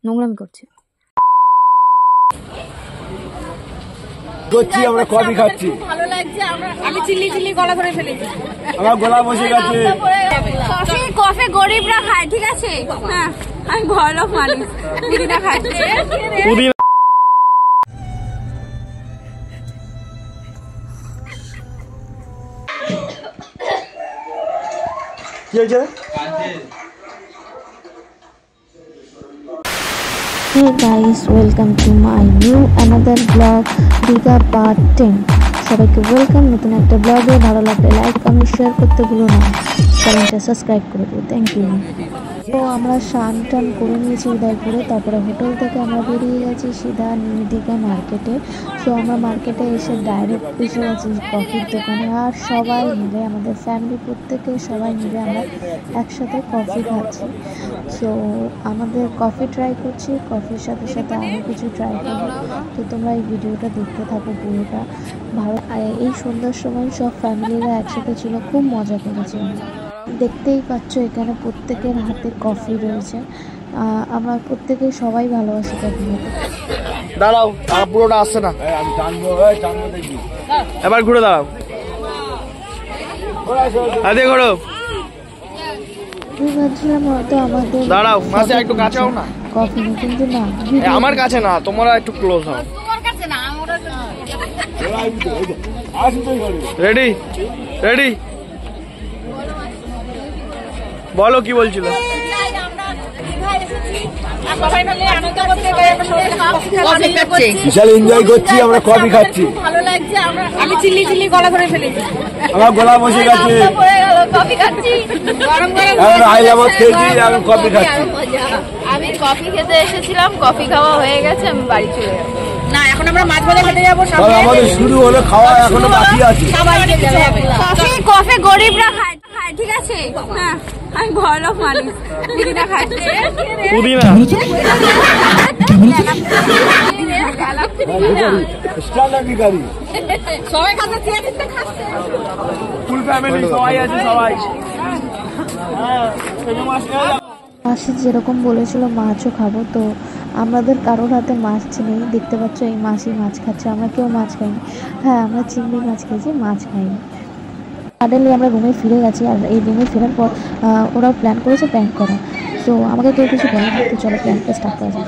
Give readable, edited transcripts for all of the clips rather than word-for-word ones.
নোংরামি করছে। আমরা কফি খাচ্ছি, ভালো লাগছে। আমি চিল্লি চিল্লি গলা ধরে ফেলেছি, আমার গলা বসে গেছে। কফি গরিবরা খায়, ঠিক আছে? হ্যাঁ, আমি বড়লোক মানুষ, দিদিরা খাচ্ছে। কি হয়েছে? Hey guys, welcome to my new another vlog Diga part 10। সবাইকে ওয়েলকাম নতুন একটা ব্লগে। ভালো লাগলে লাইক কমেন্ট শেয়ার করতে ভুলো না, চ্যানেলটা সাবস্ক্রাইব করে দিও। Thank you. তো আমরা স্নান টান করে নিয়েছি উদয়পুরে, তারপরে হোটেল থেকে আমরা বেরিয়ে গেছি সিধা নিউ দীঘা মার্কেটে। সো আমরা মার্কেটে এসে ডাইরেক্ট এসে গেছি কফির দোকানে, আর সবাই মিলে আমাদের ফ্যামিলি প্রত্যেকে সবাই মিলে আমরা একসাথে কফি খাচ্ছি। সো আমাদের কফি ট্রাই করছি, কফির সাথে সাথে আরও কিছু ট্রাই করবো। তো তোমরা এই ভিডিওটা দেখতে থাকো পুরোটা। ভারত এই সন্ধ্যার সময় সব ফ্যামিলিরা একসাথে ছিল, খুব মজা করেছি। দেখতেই পাচ্ছ এখানে প্রত্যেকের হাতে কফি রয়েছে। আমরা প্রত্যেকে সবাই ভালোবাসি কফি খেতে। দাঁড়াও, পুরোটা আসছে না, আমি টানবো, দেখি। এবার ঘুরে দাঁড়াও, ঘোরো। ভাবছিলাম হয়তো আমাদের দাঁড়াও, মাসে একটু কাছে হও না, কফি নেই, কিন্তু না, আমার কাছে না, তোমরা একটু ক্লোজ হও। রেডি রেডি, বলো কি বলছিল? বিশাল এনজয় করছি, আমরা কফি খাচ্ছি, ভালো লাগছে। আমি চিল্লি চিল্লি গলা ধরে ফেলেছি, আমার গলা বসে গেছে। কফি খাচ্ছি, গরম গরম হায়দ্রাবাদ খেয়েছি, আমি কফি খাচ্ছি। আমি কফি খেতে এসেছিলাম, কফি খাওয়া হয়ে গেছে, আমি বাড়ি চলে যাবো। না, এখন আমরা মাছ ভাজা খেতে যাবো। আমাদের শুরু হলো, খাওয়া এখনো বাকি আছে। কফি গরিবরা খায়, ঠিক আছে? হ্যাঁ, আমি বড়লোক মানুষ, দিদিরা খাচ্ছে। সবাই খাচ্ছে, ফুল ফ্যামিলি সবাই আছে, সবাই। মাসি যেরকম বলেছিল মাছও খাবো, তো আমাদের কারোর হাতে মাছ নেই। দেখতে পাচ্ছ এই মাসি মাছ খাচ্ছে, আমরা কেউ মাছ খাইনি। হ্যাঁ, আমরা চিংড়ি মাছ খেয়েছি, মাছ খাইনি। সাডেনলি আমরা রুমে ফিরে গেছি, আর এই রুমে ফেরার পর ওরাও প্ল্যান করেছে প্র্যাঙ্ক করা। সো আমাকে কেউ কিছু বলে না, তো চলো প্ল্যানটা স্টার্ট করা যায়।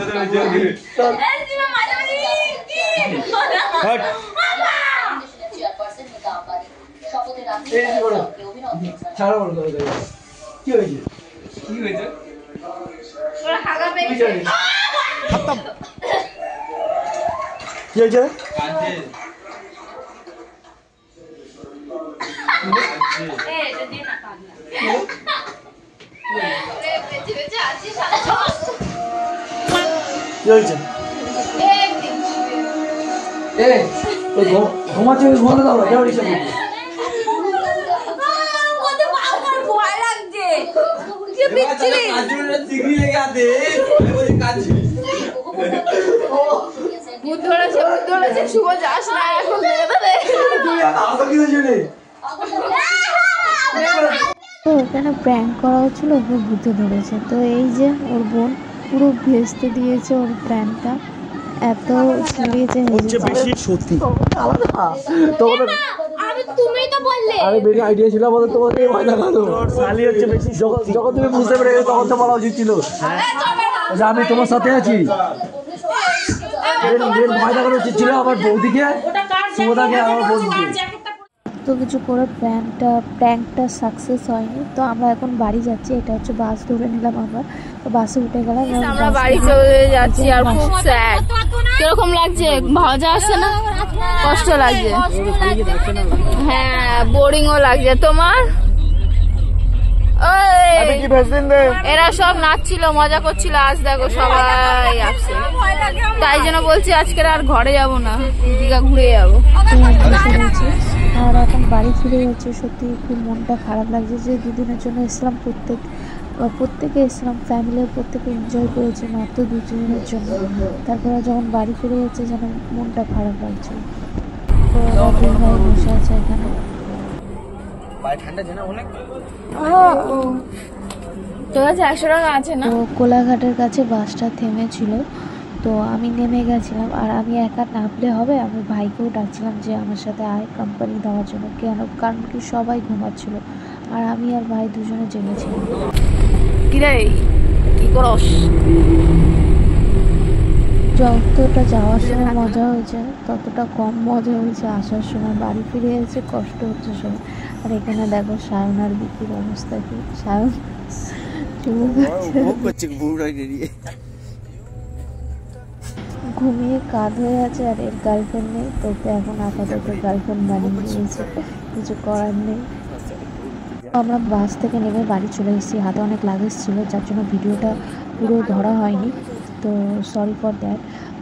কি হয়েছে? কি হয়েছে? কি হয়েছে? ঘুমাচ্ছে, ঘুমাতে দাও, যাও রিক্সা করতে। তো ওখানে প্র্যাঙ্ক করা হচ্ছিল, ওকে ভূতে ধরেছে। তো এই যে ওর বোন পুরো ভেস্তে দিয়েছে ওর প্র্যাঙ্কটা, এত ছড়িয়েছে। সত্যি তুমি তো বললে আরে বেশি আইডিয়া ছিল আমাদের, তোমাকে ভয় দেখানো। শালি হচ্ছে বেশি, যখন তুমি বুঝতে পেরে গেছো তখন তো বলা উচিত ছিল যে আমি তোমার সাথে আছি। ভয় দেখানো উচিত ছিল আমার বৌদিকে, সুমদাকে, আমার বোনকে। তো কিছু করে প্র্যাঙ্কটা সাকসেস হয়নি। তো আমরা এখন বাড়ি যাচ্ছি, এটা হচ্ছে বাস ধরে নিলাম আমরা। তো বাসে উঠে গেলাম, আমরা বাড়ি চলে যাচ্ছি। আর খুব স্যাড, কিরকম লাগছে? মজা আসছে না? কষ্ট লাগছে, হ্যাঁ, বোরিংও লাগছে। তোমার এরা সব নাচছিল, মজা করছিল, আজ দেখো সবাই আসছে। তাই জন্য বলছি আজকে আর ঘরে যাব না, দীঘা ঘুরে যাবো। আর এখন বাড়ি ফিরে যাচ্ছে। সত্যি খুব মনটা খারাপ লাগছে যে দুদিনের জন্য এসলাম, প্রত্যেকে এসলাম, ফ্যামিলির প্রত্যেকে এনজয় করেছে মাত্র 2-3 দিনের জন্য। তারপরে যখন বাড়ি ফিরে যাচ্ছে যেন মনটা খারাপ লাগছে। তো রাতের ভাই বসে আছে এখানে। তোর কাছে 100 টাকা আছে না? তো কোলাঘাটের কাছে বাসটা থেমেছিল, তো আমি নেমে গেছিলাম। আর আমি একা নামলে হবে, আমি ভাইকেও ডাকছিলাম যে আমার সাথে আয় কোম্পানি দেওয়ার জন্য। কেন? কারণ কি সবাই ঘুমাচ্ছিল আর আমি আর ভাই দুজনে জেগেছিলাম। কিরে কি করস? যতটা যাওয়ার সময় মজা হয়েছে ততটা কম মজা হয়েছে আসার সময়। বাড়ি ফিরে এসে কষ্ট হচ্ছে সবাই। আর এখানে দেখো সায়ন আর বিকির অবস্থা কি। সায়ন ঘুমিয়ে কাঁদ হয়ে আছে আর এর গার্লফ্রেন্ড নেই, তোকে এখন আপাতত গার্লফ্রেন্ড বানিয়ে দিয়েছে, কিছু করার নেই। আমরা বাস থেকে নেমে বাড়ি চলে এসেছি। হাতে অনেক লাগেজ ছিল যার জন্য ভিডিওটা পুরো ধরা হয়নি, তো সরি ফর দ্যাট।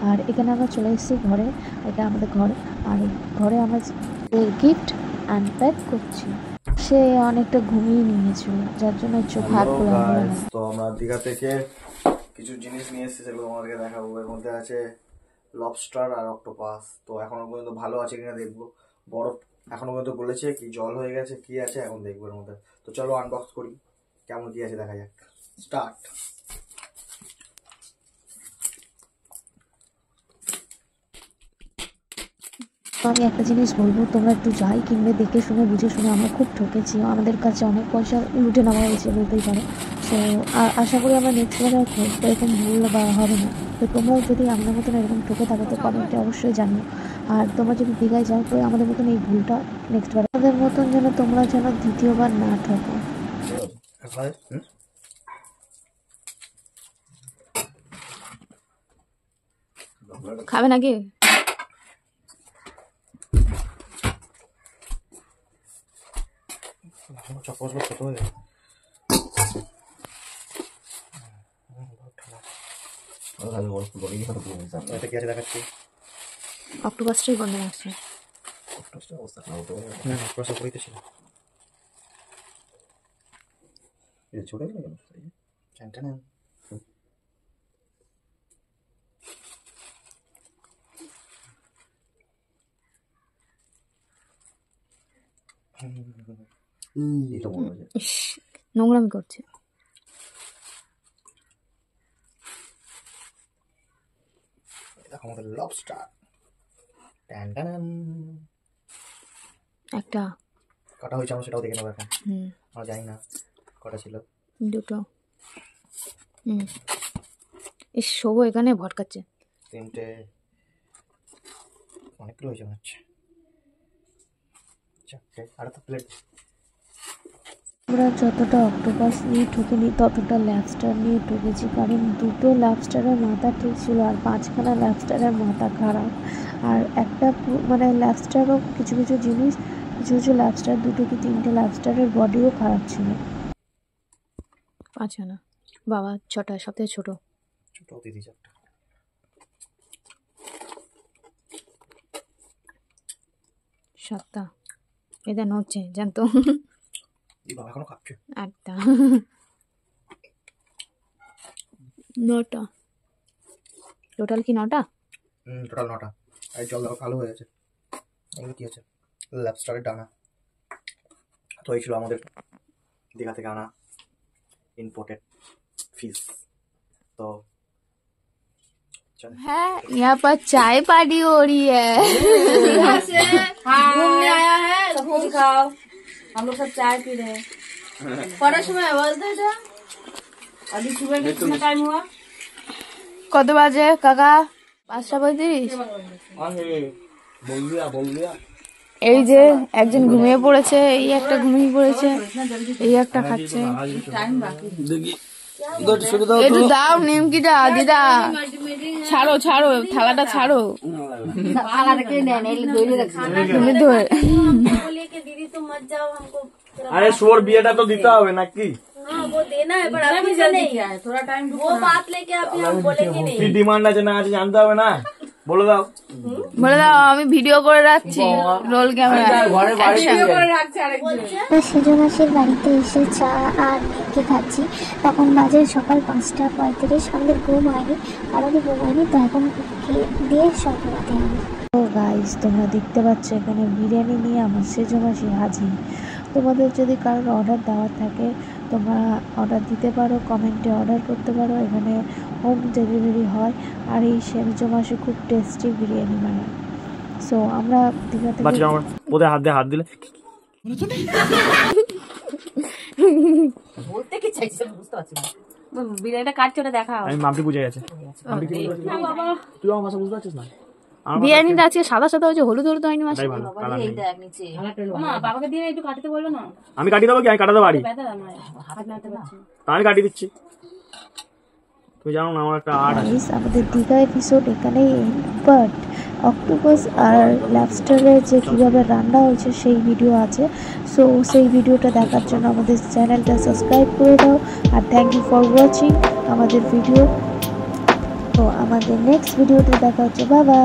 আর এখানে আমরা চলে এসেছি ঘরে, এটা আমাদের ঘর। আর ঘরে আমরা গিফট আনপ্যাক করছি। সে অনেকটা ঘুমিয়ে নিয়েছিল যার জন্য চোখ হাত খোলা হলো না। তো আমরা দীঘা থেকে কিছু জিনিস নিয়ে এসেছি, সেগুলো তোমাদেরকে দেখাবো। এর মধ্যে আছে লবস্টার আর অক্টোপাস। তো এখনো পর্যন্ত ভালো আছে কিনা দেখবো। বরফ এখনো পর্যন্ত গলেছে কি জল হয়ে গেছে কি আছে এখন দেখবো এর মধ্যে। তো চলো আনবক্স করি, কেমন কি আছে দেখা যাক। স্টার্ট। আমি একটা জিনিস বলবো, তোমরা একটু যাই কিনবে দেখে শুনে বুঝে শুনে। আমরা খুব ঠকেছি, আমাদের কাছে অনেক পয়সা লুটে নেওয়া হয়েছে বলতেই পারো। সো আশা করি আমরা নেক্সট বার আর এরকম ভুল বা হবে না। তো তোমরাও যদি আমাদের মতন এরকম ঠকে থাকো তো কমেন্টে অবশ্যই জানিও। আর তোমরা যদি দীঘায় যাও তো আমাদের মতন এই ভুলটা নেক্সট বার, আমাদের মতন যেন তোমরা যেন দ্বিতীয়বার না ঠকো। খাবে নাকি? অক্টোপাসটাই গন্ধ আসছে। নোংরামি করছে। আমাদের লবস্টার একটা কটা হয়েছে আমরা সেটাও দেখে নেবো এখন। আমরা জানি না কটা ছিল। দুটো। এই শোভো এখানে ভটকাচ্ছে। তিনটে, অনেকগুলো হয়েছে মনে হচ্ছে। চারটে আর একটা প্লেট। আমরা যতটা অক্টোপাস নিয়ে ঠকেনি ততটা ল্যাবস্টার নিয়ে ঠকেছি, কারণ দুটো ল্যাবস্টারের মাথা ঠিক ছিল আর 5খানা ল্যাবস্টারের মাথা খারাপ। আর একটা মানে ল্যাবস্টারও কিছু কিছু জিনিস, কিছু কিছু ল্যাবস্টার, 2 কি 3টে ল্যাবস্টারের বডিও খারাপ ছিল। 5খানা বাবা, 6টা সবথেকে ছোট। ছোট দিদি 4টা। সাতটা এটা নড়ছে জানতো। বাবা এখনো খাচ্ছে। একটা 9টা টোটাল কি 9টা? টোটাল 9টা। এই জল দেখো কালো হয়ে গেছে। এগুলো কি আছে? ল্যাবস্টারের ডানা। তো এই ছিল আমাদের দীঘা থেকে আনা ইম্পোর্টেড ফিশ। तो है यहाँ पर चाय पार्टी हो रही है। यहाँ से घूमने आया है, घूम खाओ। हम लोग सब चाय पी रहे हैं। कौन समय बोलते थे अभी सुबह के कितना टाइम हुआ? कत बाजे काका? 5:35। बोल दिया এই যে একজন ঘুমিয়ে পড়েছে, এই একটা ঘুমিয়ে পড়েছে, এই একটা খাচ্ছে। একটু দাও নিমকিটা দিদা। ছাড়ো ছাড়ো থালাটা ছাড়ো। अरे शोर बियाटा तो देता होगा ना कि वो देना है पर अभी से नहीं है, थोड़ा टाइम वो बात लेके अभी हम बोलेंगे नहीं। की डिमांड আছে না আছে জানতে হবে না, বলে দাও বলে দাও। আমি ভিডিও করে রাখছি রোল ক্যামেরা। তো সেজো মাসির বাড়িতে এসে চা আর মেয়েকে খাচ্ছি। তখন বাজে সকাল 5:35। আমাদের ঘুম হয়নি, কারোরই ঘুম হয়নি, তো এখন খেয়ে দিয়ে সব ঘুমাতে হবে। তো গাইস তোমরা দেখতে পাচ্ছ এখানে বিরিয়ানি নিয়ে আমার সেজো মাসি হাজির। তোমাদের যদি কারোর অর্ডার দেওয়ার থাকে তোমরা অর্ডার দিতে পারো, কমেন্টে অর্ডার করতে পারো। এখানে হোম ডেলিভারি হয় আর এই সেমজো মাসে খুব টেস্টি বিরিয়ানি বানায়। সো আমরা দীঘা থেকে ওদের হাত দিয়ে হাত দিলে বলতে কি চাইছে বুঝতে পারছি না। বিরিয়ানিটা কাটছে ওটা দেখাও। আমি মাম্পি বুঝে গেছে। তুই আমার ভাষা বুঝতে পারছিস না? বিরিয়ানিটা আজকে সাদা সাদা হয়েছে, হলুদ হলুদ হয়নি মাসে। এই দেখ নিচে মা বাবাকে দিয়ে একটু কাটতে বললো না। আমি কাটি দেবো কি? আমি কাটাতে পারি, ব্যথা আমার হাত নাড়তে পারছি আমি কাটিয়ে দিচ্ছি। তুমি জানো না আমার একটা আর্ট আছে। গাইস আমাদের দীঘা এপিসোড এখানেই এন্ড, বাট অক্টোপাস আর লবস্টারের যে কীভাবে রান্না হয়েছে সেই ভিডিও আছে। সো সেই ভিডিওটা দেখার জন্য আমাদের চ্যানেলটা সাবস্ক্রাইব করে দাও। আর থ্যাংক ইউ ফর ওয়াচিং আমাদের ভিডিও। তো আমাদের নেক্সট ভিডিওতে দেখা হচ্ছে। Bye bye.